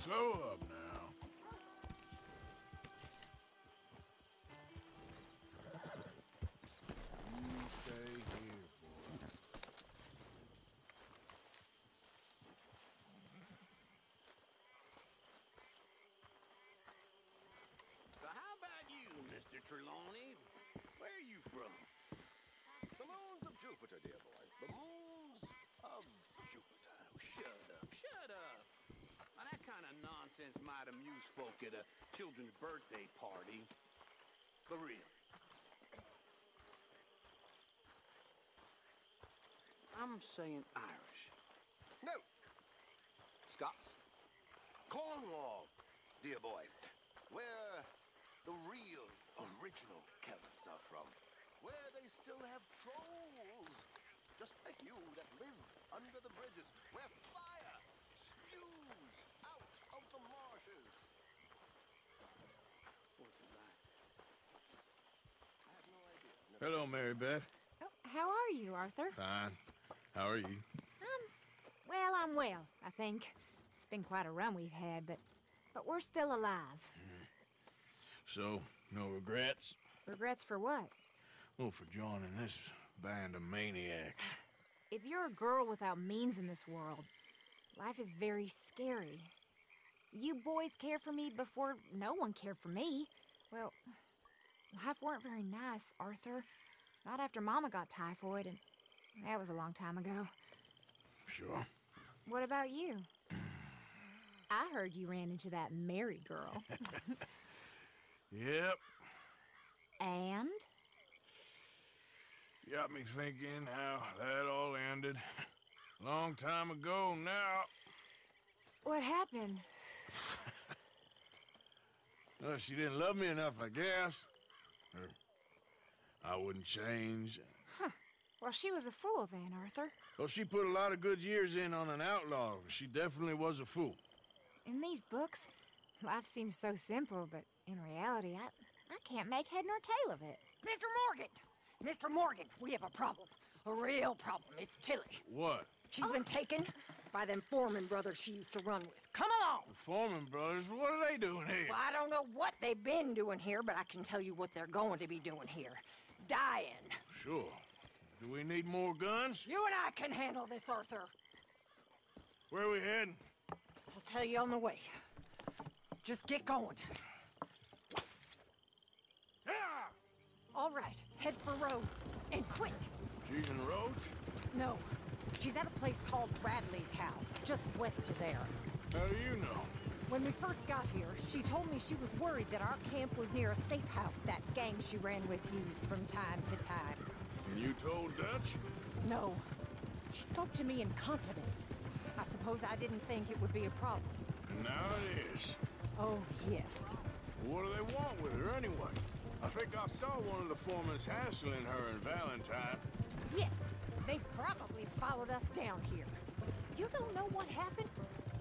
Slow up now. You stay here, boy. So how about you, Mr. Trelawney? Where are you from? The moons of Jupiter, dear boy. The moons of Jupiter. Oh, shut up, shut up. Now, that kind of nonsense might amuse folk at a children's birthday party. But really. I'm saying Irish. No, Scots? Cornwall, dear boy. Where the real, original Celts are from. Where they still have trolls, just like you, that live under the bridges. Where fire spews out of the marshes. What's it like? I have no idea. Hello, Mary Beth. Oh, how are you, Arthur? Fine. How are you? Well, I'm well, I think. It's been quite a run we've had, but we're still alive. So, no regrets? Regrets for what? Well, for joining this band of maniacs. If you're a girl without means in this world, life is very scary. You boys cared for me before no one cared for me. Well, life weren't very nice, Arthur. Not after Mama got typhoid, and that was a long time ago. Sure. What about you? I heard you ran into that Mary girl. Yep. And? Got me thinking how that all ended. Long time ago now. What happened? Well, she didn't love me enough, I guess. Or I wouldn't change. Well, she was a fool then, Arthur. Well, she put a lot of good years in on an outlaw. She definitely was a fool. In these books, life seems so simple, but in reality, I can't make head nor tail of it. Mr. Morgan! Mr. Morgan, we have a problem. A real problem. It's Tilly. What? She's been taken by them Foreman brothers she used to run with. Come along! The Foreman brothers, what are they doing here? Well, I don't know what they've been doing here, but I can tell you what they're going to be doing here. Dying. Sure. Do we need more guns? You and I can handle this, Arthur. Where are we heading? I'll tell you on the way. Just get going. Yeah! All right, head for Rhodes. And quick! She's in Rhodes? No, she's at a place called Bradley's house, just west of there. How do you know? When we first got here, she told me she was worried that our camp was near a safe house that gang she ran with used from time to time. And you told Dutch? No. She spoke to me in confidence. I suppose I didn't think it would be a problem. And now it is. Oh, yes. What do they want with her anyway? I think I saw one of the foremans hassling her and Valentine. Yes, they probably followed us down here. You don't know what happened?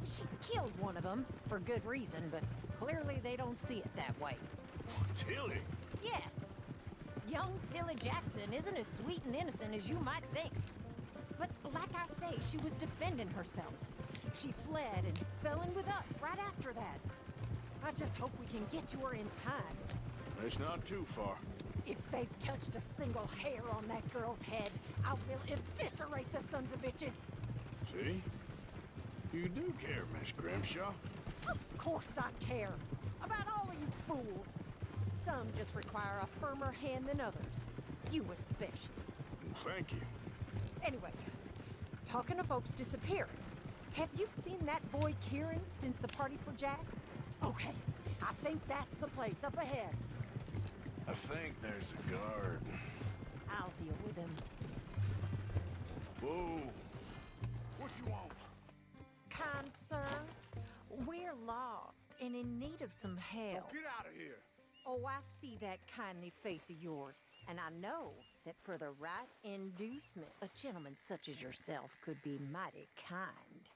She killed one of them, for good reason, but clearly they don't see it that way. Tilly? Yes. Young Tilly Jackson isn't as sweet and innocent as you might think. But like I say, she was defending herself. She fled and fell in with us right after that. I just hope we can get to her in time. It's not too far. If they've touched a single hair on that girl's head, I will eviscerate the sons of bitches. See? You do care, Miss Grimshaw. Of course I care. About all of you fools. Some just require a firmer hand than others. You especially. Thank you. Anyway, talking of folks disappearing, have you seen that boy Kieran since the party for Jack? Okay, I think that's the place up ahead. I think there's a guard. I'll deal with him. Whoa. What you want? Kind sir, we're lost and in need of some help. Get out of here. Oh, I see that kindly face of yours, and I know that for the right inducement, a gentleman such as yourself could be mighty kind.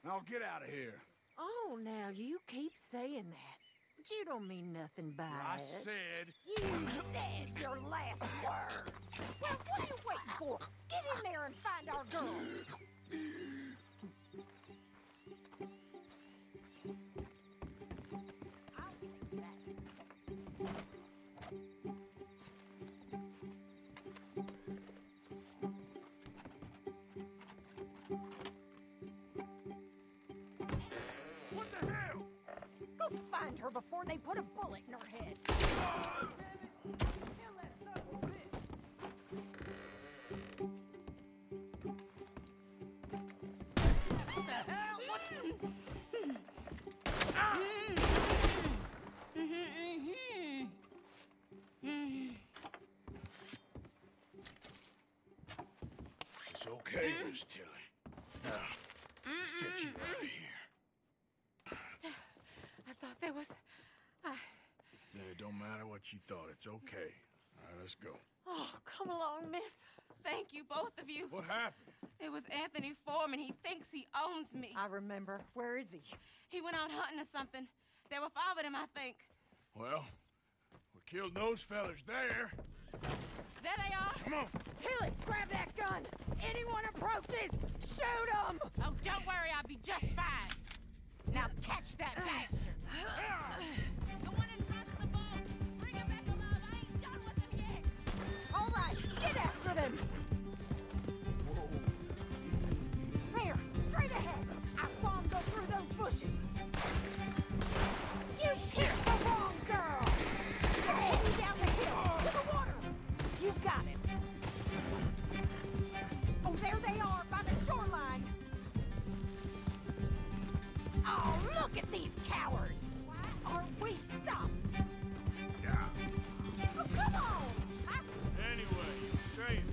Now get out of here. Oh, now you keep saying that. But you don't mean nothing by I it. said... You said your last words. Well, what are you waiting for? Get in there and find our girl. before they put a bullet in her head. What the hell? What the... It's okay, Miss Tilly. Now, let's get you out of here. I thought there was... Yeah, it don't matter what you thought. It's okay. All right, let's go. Oh, come along, miss. Thank you, both of you. What happened? It was Anthony Foreman. He thinks he owns me. I remember. Where is he? He went out hunting or something. There were 5 of them, I think. Well, we killed those fellas there. There they are. Come on. Tilly, grab that gun! Anyone approaches, shoot them! Oh, don't worry. I'll be just fine. Now catch that bastard. The one in front of the boat. Bring him back alive. I ain't done with him yet. All right, get after them! There, straight ahead. I saw him go through those bushes. You picked the wrong girl! They're heading down the hill, to the water! You got him. Oh, there they are, by the shoreline. Oh, look at these cowards! Why aren't we stopped? Yeah. Oh, come on! Anyway, you say it.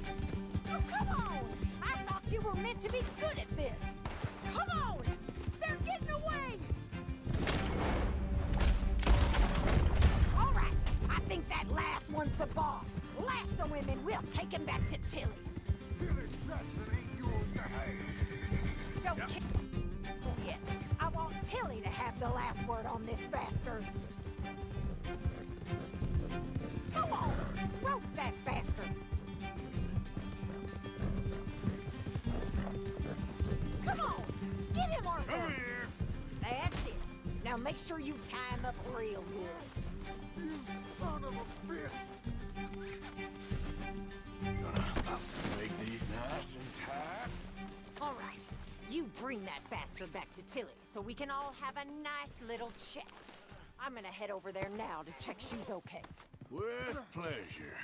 Oh, come on! I thought you were meant to be good at this! Come on! They're getting away! All right, I think that last one's the boss. Lasso him and we'll take him back to Tilly. Tilly Jackson ain't yours to have. Don't Yeah. forget, I want Tilly to have the last word on this bastard. Come on! Rope that bastard! Come on! Get him, Arthur! Come here. That's it. Now make sure you tie him up real good. You son of a bitch! Gonna make these nice and tight. All right, you bring that bastard back to Tilly so we can all have a nice little chat. I'm gonna head over there now to check she's okay. With pleasure.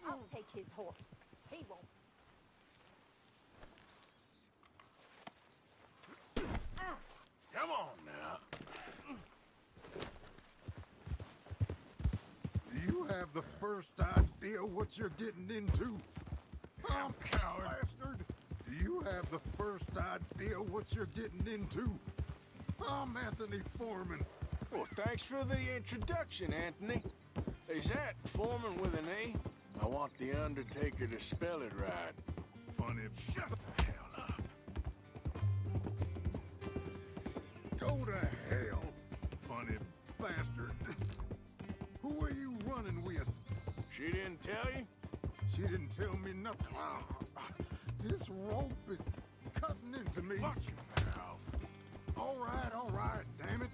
I'll take his horse. He won't. Come on now. Do you have the first idea what you're getting into? Coward. Bastard! Do you have the first idea what you're getting into? I'm Anthony Foreman. Well, thanks for the introduction, Anthony. Is that Foreman with an A? I want the Undertaker to spell it right. Funny. Shut the hell up. Go to hell, funny bastard. Who are you running with? She didn't tell you? She didn't tell me nothing. This rope is cutting into me. Watch your mouth. All right, damn it.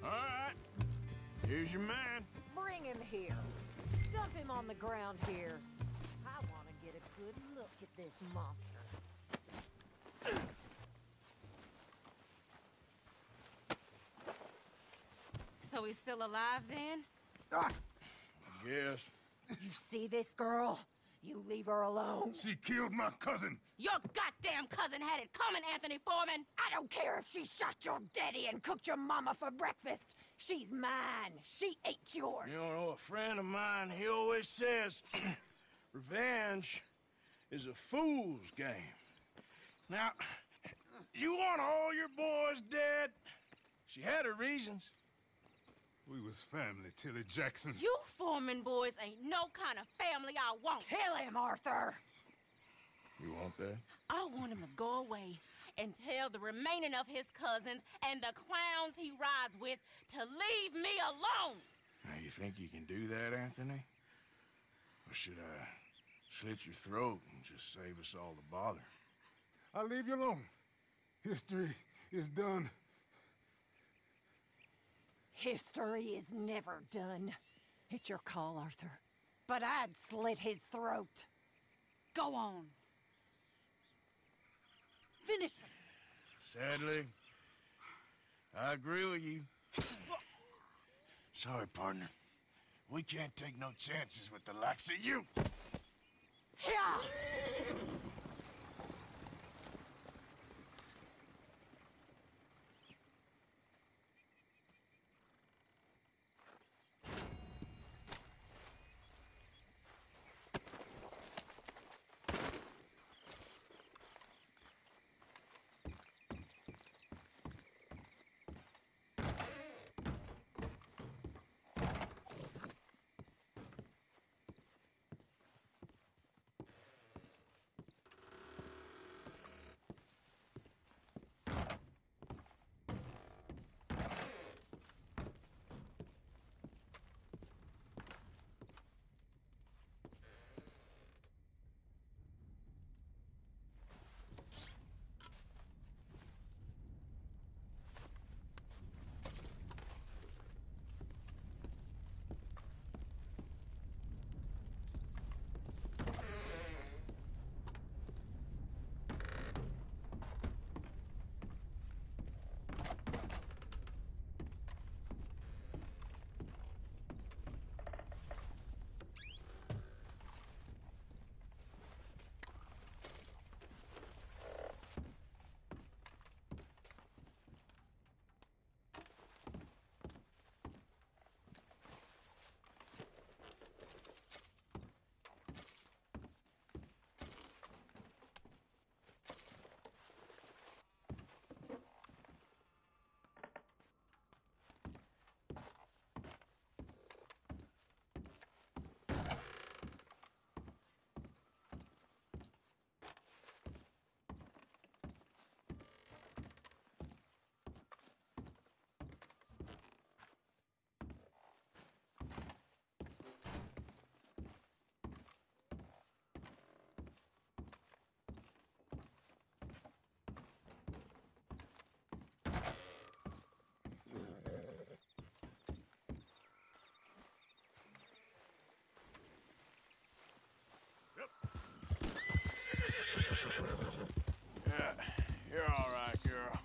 All right. Here's your man. Bring him here. Dump him on the ground here. I want to get a good look at this monster. So he's still alive then? Ah, I guess. You see this girl? You leave her alone. she killed my cousin. Your goddamn cousin had it coming, Anthony Foreman! I don't care if she shot your daddy and cooked your mama for breakfast. She's mine. She ate yours. You know, a friend of mine, he always says, revenge is a fool's game. Now, you want all your boys dead? She had her reasons. We was family, Tilly Jackson. You Foreman boys ain't no kind of family I want. Kill him, Arthur. You want that? I want him to go away and tell the remaining of his cousins and the clowns he rides with to leave me alone. Now, you think you can do that, Anthony? Or should I Slit your throat and just save us all the bother. I'll leave you alone. History is done. History is never done. It's your call, Arthur. But I'd slit his throat. Go on. Finish him. Sadly, I agree with you. Sorry, partner. We can't take no chances with the likes of you. Yeah! Yeah, you're all right, girl.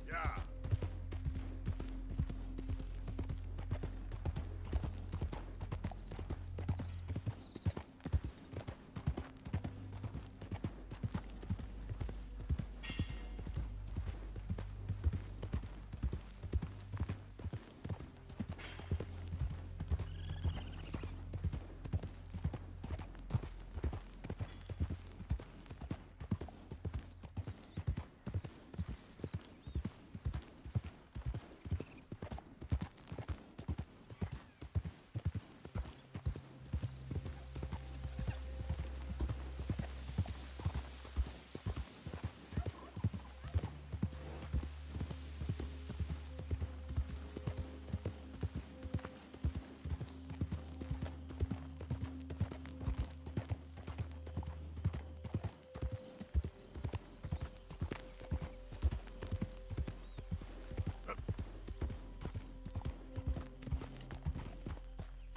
Yeah.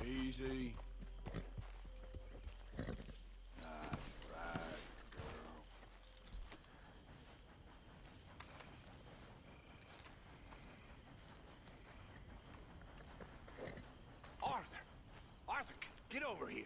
Easy. That's right, girl. Arthur! Arthur, get over here.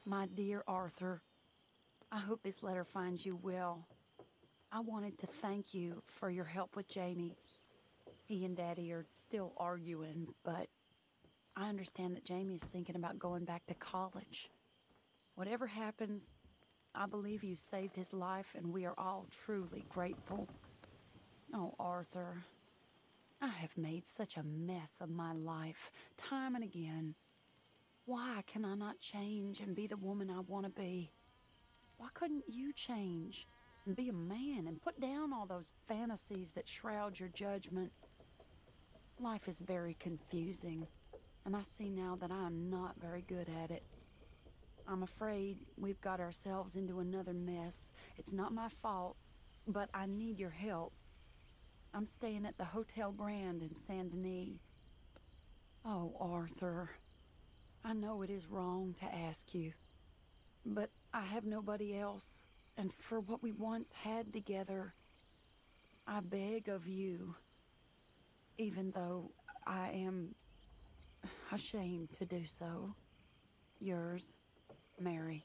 My dear Arthur, I hope this letter finds you well. I wanted to thank you for your help with Jamie. He and Daddy are still arguing, but I understand that Jamie is thinking about going back to college. Whatever happens, I believe you saved his life, and we are all truly grateful. Oh, Arthur, I have made such a mess of my life, time and again. Why can I not change and be the woman I want to be? Why couldn't you change and be a man and put down all those fantasies that shroud your judgment? Life is very confusing, and I see now that I am not very good at it. I'm afraid we've got ourselves into another mess. It's not my fault, but I need your help. I'm staying at the Hotel Grand in Saint Denis. Oh, Arthur, I know it is wrong to ask you, but I have nobody else, and for what we once had together, I beg of you, even though I am ashamed to do so. Yours, Mary.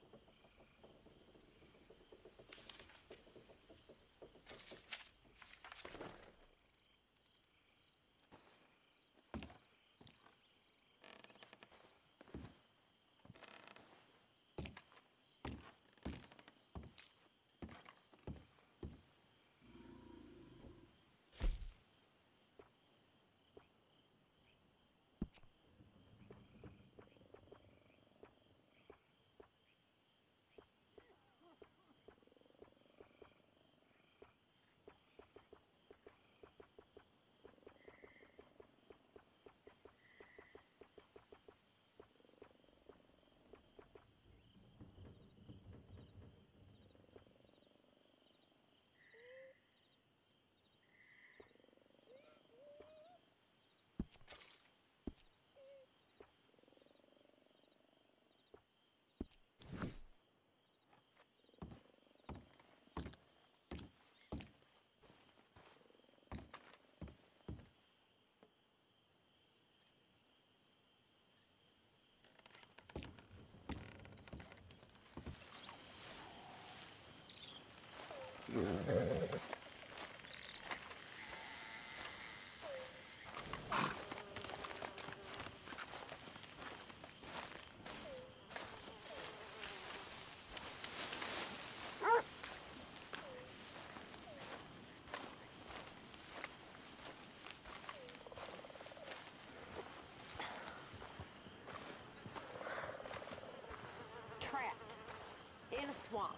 In a swamp.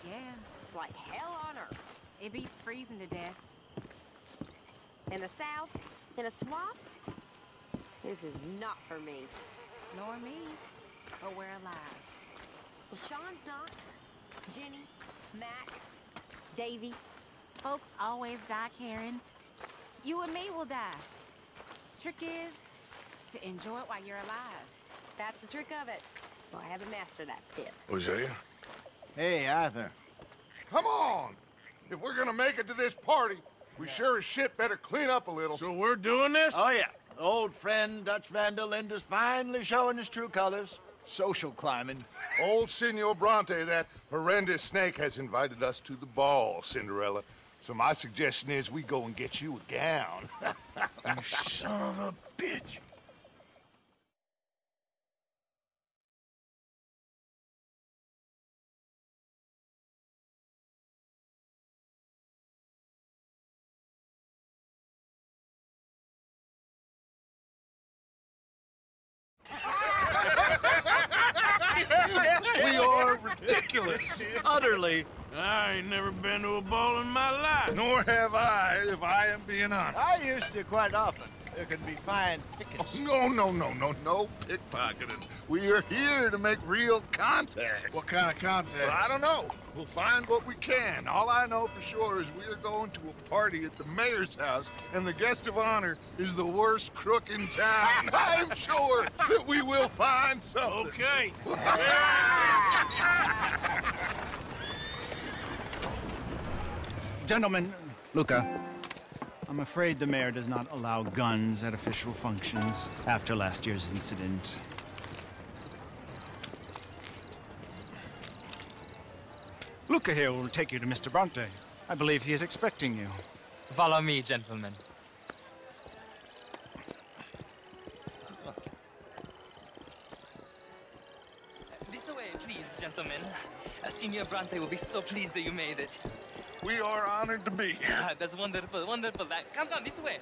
Yeah, It's like hell on earth. it beats freezing to death. In the south, in a swamp? This is not for me. Nor me, but we're alive. Well, Sean's not. Jenny, Mac, Davy. Folks always die, Karen. You and me will die. Trick is to enjoy it while you're alive. That's the trick of it. Well, I haven't mastered that tip. Hosea? Hey, Arthur. Come on! If we're gonna make it to this party, we sure as shit better clean up a little. So we're doing this? Oh, yeah. Old friend Dutch Van der Linde's finally showing his true colors. Social climbing. Old Senor Bronte, that horrendous snake, has invited us to the ball, Cinderella. So my suggestion is we go and get you a gown. You son of a bitch. We are ridiculous. Utterly. I ain't never been to a ball in my life. Nor have I, if I am being honest. I used to quite often. There can be fine pickings. No pickpocketing. We are here to make real contact. What kind of contact? Well, I don't know. We'll find what we can. All I know for sure is we are going to a party at the mayor's house, and the guest of honor is the worst crook in town. I'm sure that we will find something. Okay. Gentlemen, Luca, I'm afraid the mayor does not allow guns at official functions after last year's incident. Luca here will take you to Mr. Bronte. I believe he is expecting you. Follow me, gentlemen. This way, please, gentlemen. Signor Bronte will be so pleased that you made it. We are honored to be here. That's wonderful, wonderful. Come, this way.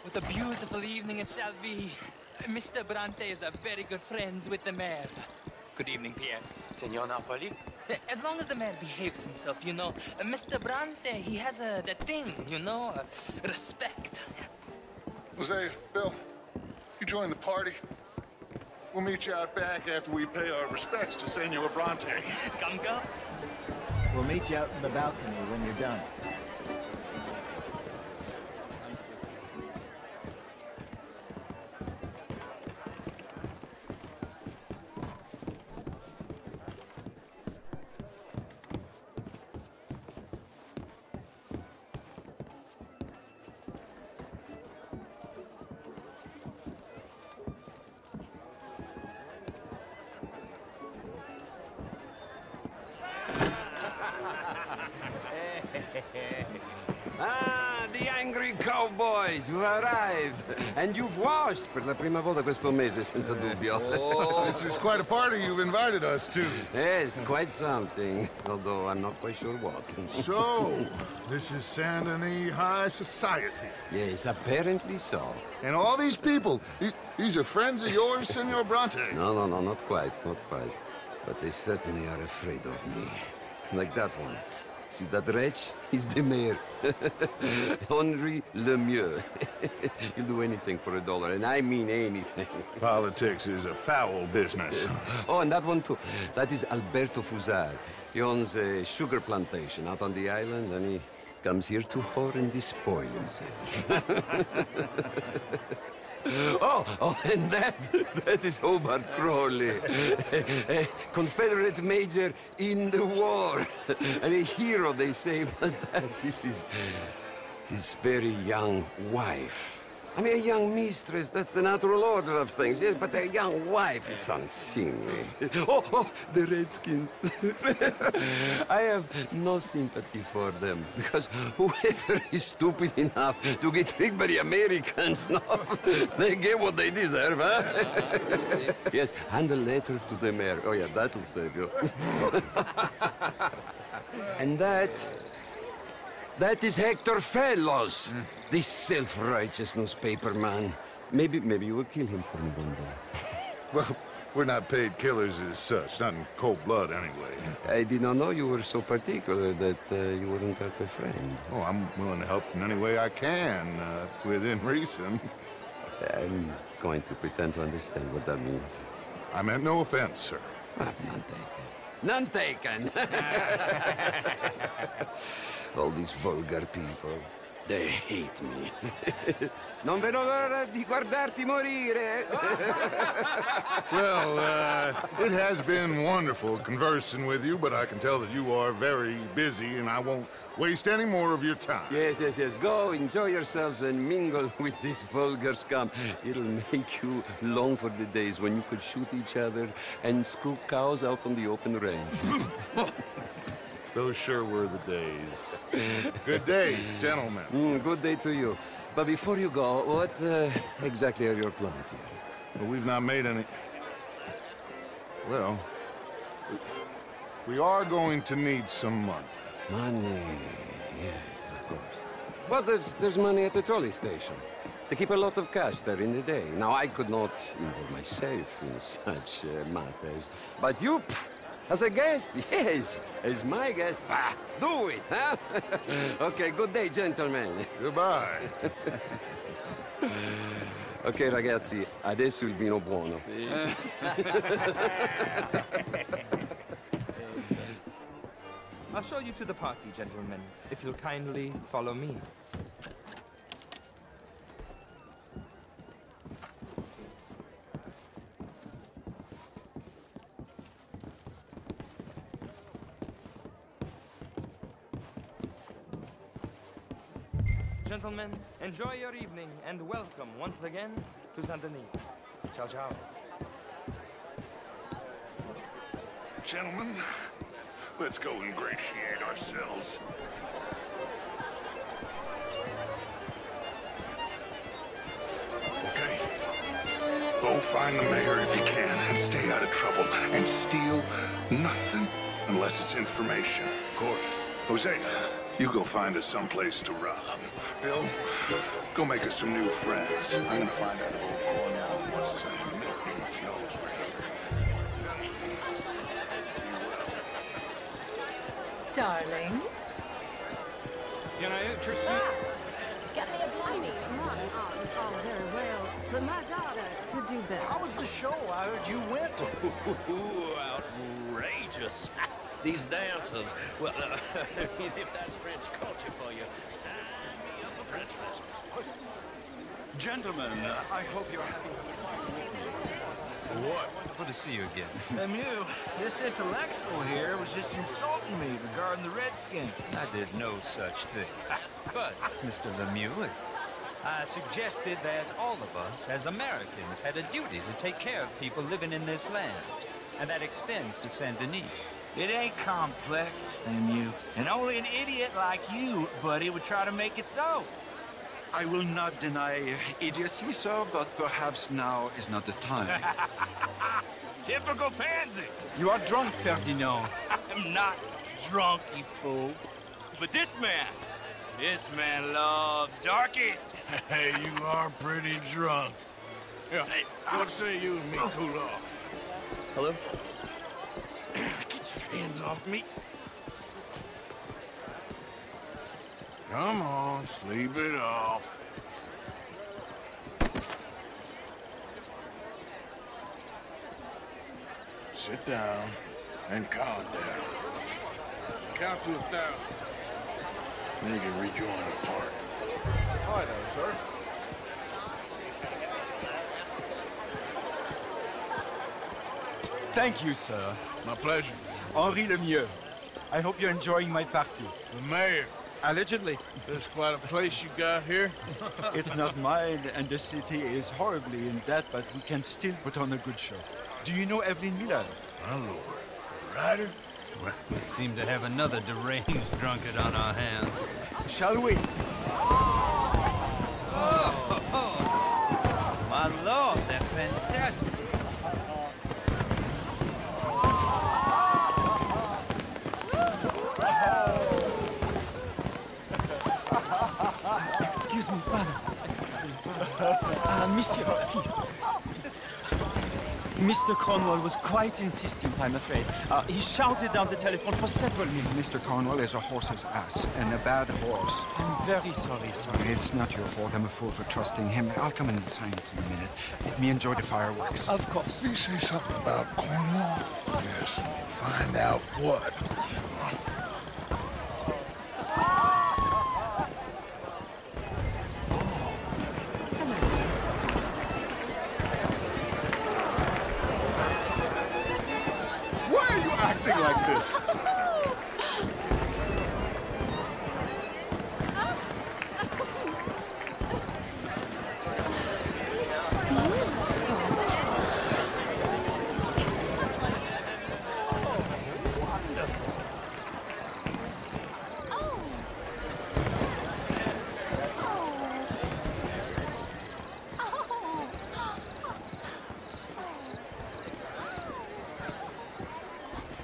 What a beautiful evening it shall be. Mr. Bronte is very good friends with the mayor. Good evening, Pierre. Signor Napoli? As long as the mayor behaves himself, you know. Mr. Bronte, he has that thing, you know, respect. Jose, Bill, you join the party. We'll meet you out back after we pay our respects to Senor Bronte. Come. We'll meet you out in the balcony when you're done. The angry cowboys, you arrived. And you've washed per la prima volta questo mese, senza dubbio. This is quite a party you've invited us to. Yes, quite something. Although I'm not quite sure what. So, this is Saint Denis High Society. Yes, apparently so. And all these people, these are friends of yours, Senor Bronte? No, not quite. But they certainly are afraid of me. Like that one. See that wretch? He's the mayor. Henri Lemieux. He'll do anything for $1, and I mean anything. Politics is a foul business. Oh, and that one too. That is Alberto Fusar. He owns a sugar plantation out on the island, and he comes here to whore and despoil himself. Oh, and that is Hobart Crawley, a Confederate major in the war, and a hero, they say, but that is his very young wife. I mean, a young mistress, that's the natural order of things, yes, but a young wife is unseemly. Oh, the Redskins. I have no sympathy for them, because whoever is stupid enough to get tricked by the Americans, no, they get what they deserve, huh? Yes, hand a letter to the mayor. Oh, yeah, that'll save you. And that is Hector Fellows. This self-righteous newspaper man. Maybe you will kill him for me one day. Well, we're not paid killers as such, not in cold blood anyway. I did not know you were so particular that you wouldn't help a friend. Oh, I'm willing to help in any way I can, within reason. I'm going to pretend to understand what that means. I meant no offense, sir. None taken. All these vulgar people. They hate me. Non vedo l'ora di guardarti morire. Well, it has been wonderful conversing with you, but I can tell that you are very busy, and I won't waste any more of your time. Yes. Go, enjoy yourselves, and mingle with this vulgar scum. It'll make you long for the days when you could shoot each other and screw cows out on the open range. Those sure were the days. Good day, gentlemen. Good day to you. But before you go, what exactly are your plans here? Well, we've not made any... Well, we are going to need some money. Money, yes, of course. But there's money at the trolley station. They keep a lot of cash there in the day. Now, I could not involve myself in such matters. But you... As a guest? Yes. As my guest? Bah, do it, huh? Okay, good day, gentlemen. Goodbye. Ok, ragazzi, adesso il vino buono. Sì. I'll show you to the party, gentlemen, if you'll kindly follow me. Gentlemen, enjoy your evening and welcome once again to Saint Denis. Ciao, ciao. Gentlemen, Let's go ingratiate ourselves. Okay. Go find the mayor if you can and stay out of trouble. And steal nothing unless it's information. Of course. Jose, you go find us someplace to rob. Bill, go make us some new friends. I'm gonna find out if old Cornwall, what's his name, Milton, knows we're here. Darling. Can I interest you? Get me a blindie. Modern art is all very well, but my daughter could do better. How was the show? I heard you went. Ooh, outrageous. These dancers. Well, if that's French culture for you, sign me up for French lessons. Gentlemen, I hope you're having What? Good to see you again. Lemieux, this intellectual here was just insulting me regarding the Redskin. I did no such thing. But, Mr. Lemieux, I suggested that all of us, as Americans, had a duty to take care of people living in this land. And that extends to Saint Denis. It ain't complex, Lemieux. And only an idiot like you, buddy, would try to make it so. I will not deny idiocy, sir, but perhaps now is not the time. Typical pansy. You are drunk, Ferdinand. I'm not drunk, you fool. But this man loves darkies. Hey, you are pretty drunk. Yeah, hey, what say you and me cool off? Hello? Get your hands off me. Come on, sleep it off. Sit down and calm down. Count to 1,000. Then you can rejoin the party. Hi there, sir. Thank you, sir. My pleasure. Henri Lemieux. I hope you're enjoying my party. The mayor. Allegedly. There's quite a place you got here. It's not mine, and the city is horribly in debt, but we can still put on a good show. Do you know Evelyn Miller? My lord. Ryder? Well, we seem to have another deranged drunkard on our hands. Shall we? Oh, my lord, they're fantastic. Excuse me, brother. Excuse me, brother. Monsieur, please. Mr. Cornwall was quite insistent, I'm afraid. He shouted down the telephone for several minutes. Mr. Cornwall is a horse's ass, and a bad horse. I'm very sorry, sir. It's not your fault. I'm a fool for trusting him. I'll come and sign it in a minute. Let me enjoy the fireworks. Of course. Did he say something about Cornwall? Yes. Find out what. Sure. Why are you acting like this?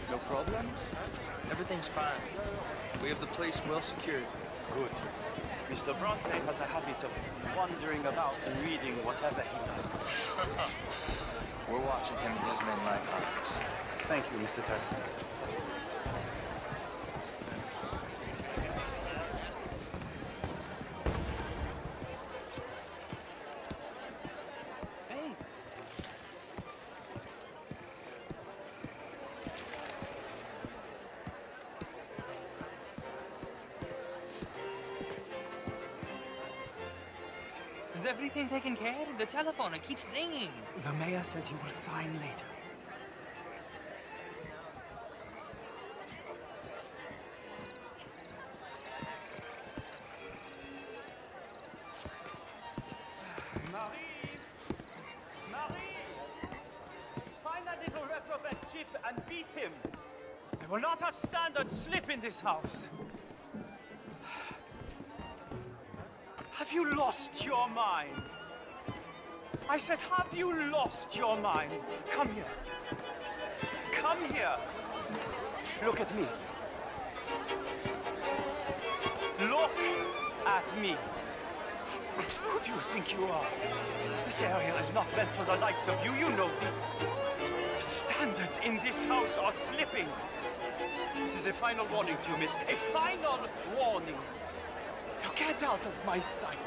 No problem? Everything's fine. We have the place well secured. Good. Mr. Bronte has a habit of wandering about and reading whatever he likes. We're watching him and his men like hawks. Thank you, Mr. Turner. Hey! Is everything taken care of? The telephone, it keeps ringing. The mayor said he will sign later. Marie! Find that little reprobate chip and beat him. I will not have standards slip in this house. Have you lost your mind? I said, have you lost your mind? Come here. Come here. Look at me. Look at me. Who do you think you are? This area is not meant for the likes of you. You know this. Standards in this house are slipping. This is a final warning to you, miss. A final warning. Now get out of my sight.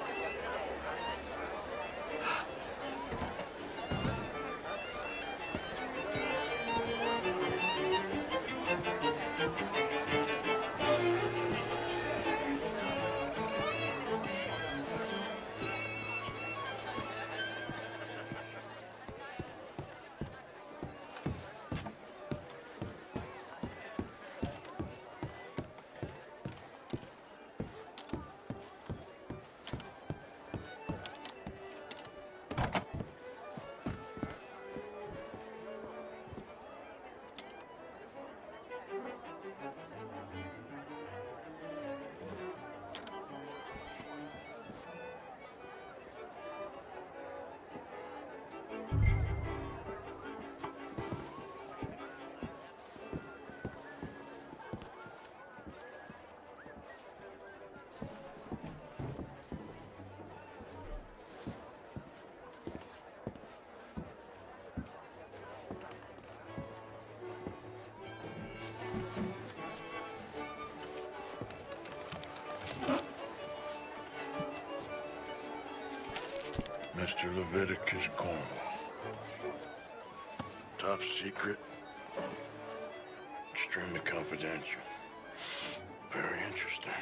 Mr. Leviticus Cornwall. Top secret. Extremely confidential. Very interesting.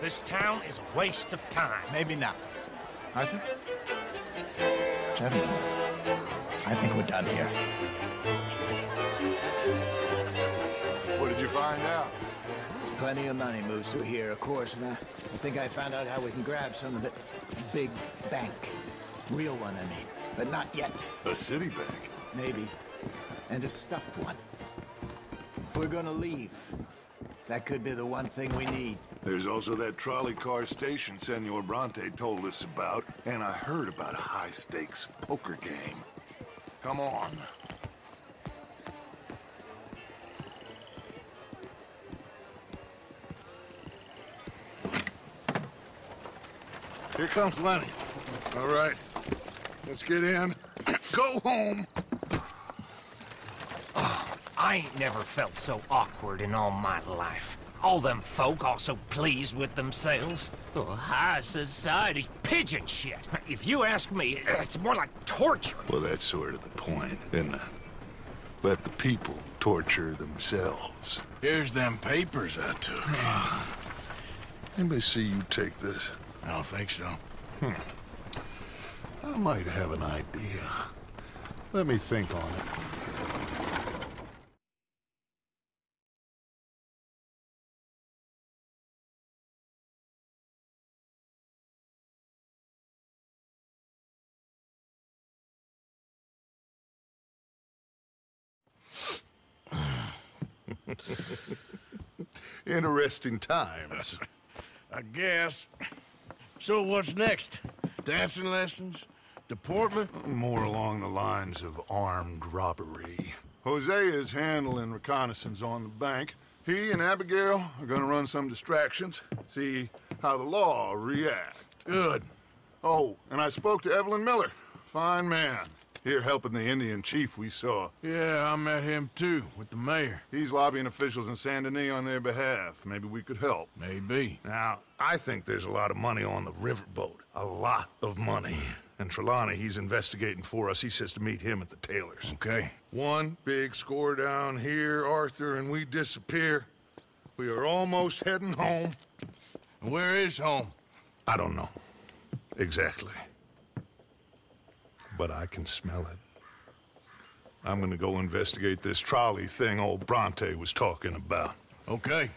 This town is a waste of time. Maybe not. Arthur? Gentlemen, I think we're done here. What did you find out? There's plenty of money moves through here, of course, and I think I found out how we can grab some of it. A big bank. Real one, I mean. But not yet. A city bank? Maybe. And a stuffed one. If we're gonna leave, that could be the one thing we need. There's also that trolley car station Senor Bronte told us about, and I heard about a high-stakes poker game. Come on. Here comes Lenny. All right, let's get in. Go home. Oh, I ain't never felt so awkward in all my life. All them folk all so pleased with themselves. Oh, high society's pigeon shit. If you ask me, it's more like torture. Well, that's sort of the point, isn't it? Let the people torture themselves. Here's them papers I took. Anybody see you take this? I don't think so. I might have an idea. Let me think on it. Interesting times. I guess. So what's next? Dancing lessons? Deportment? More along the lines of armed robbery. Hosea is handling reconnaissance on the bank. He and Abigail are gonna run some distractions, see how the law reacts. Good. Oh, and I spoke to Evelyn Miller. Fine man. Here helping the Indian chief we saw. Yeah, I met him too, with the mayor. He's lobbying officials in Saint Denis on their behalf. Maybe we could help. Maybe. Now, I think there's a lot of money on the riverboat. A lot of money. And Trelawney, he's investigating for us. He says to meet him at the Taylor's. Okay. One big score down here, Arthur, and we disappear. We are almost heading home. Where is home? I don't know. Exactly. But I can smell it. I'm gonna go investigate this trolley thing old Bronte was talking about. Okay.